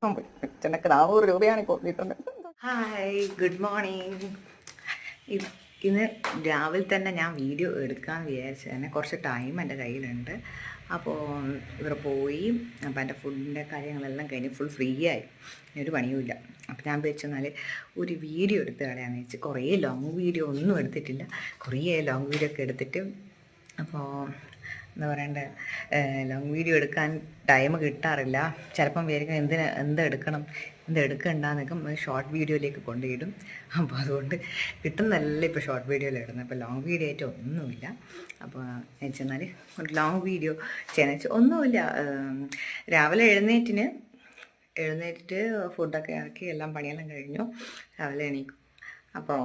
ചെന്നക്ക് 400 രൂപയാണ് കൊടുത്തിട്ടുണ്ട്. Hi, good morning. ഇന്ന് രാവിലെ തന്നെ ഞാൻ വീഡിയോ എടുക്കാമെന്ന് വിചാരിച്ചു. തന്നെ കുറച്ച് ടൈം എൻ്റെ കയ്യിലുണ്ട്. അപ്പോൾ ഇവിടെ പോയി അപ്പോൾ എൻ്റെ ഫുഡിൻ്റെ കാര്യങ്ങളെല്ലാം കഴിഞ്ഞ് ഫുൾ ഫ്രീ ആയി, ഒരു പണിയുമില്ല. അപ്പോൾ ഞാൻ വെച്ചെന്നാൽ ഒരു വീഡിയോ എടുത്ത് കളയാന്ന് വെച്ച്. കുറേ ലോങ് വീഡിയോ ഒന്നും എടുത്തിട്ടില്ല, കുറേ ലോങ് വീഡിയോ ഒക്കെ എടുത്തിട്ട്. അപ്പോൾ എന്താ പറയണ്ടേ, ലോങ് വീഡിയോ എടുക്കാൻ ടൈം കിട്ടാറില്ല. ചിലപ്പം വിചാരിക്കും എന്തെടുക്കണം എന്തെടുക്കണ്ടെന്നൊക്കെ ഷോർട്ട് വീഡിയോയിലേക്ക് കൊണ്ടുപോയിടും. അപ്പോൾ അതുകൊണ്ട് കിട്ടുന്നതല്ല ഇപ്പോൾ ഷോർട്ട് വീഡിയോയിലിടുന്നത്. അപ്പോൾ ലോങ് വീഡിയോ ആയിട്ട് ഒന്നുമില്ല. അപ്പോൾ വെച്ചെന്നാൽ ഒരു ലോങ് വീഡിയോ ചെയ്യാന്ന് വെച്ചാൽ ഒന്നുമില്ല. രാവിലെ എഴുന്നേറ്റിട്ട് ഫുഡൊക്കെ ആക്കി എല്ലാം പണിയെല്ലാം കഴിഞ്ഞു. രാവിലെ എണീക്കും. അപ്പോൾ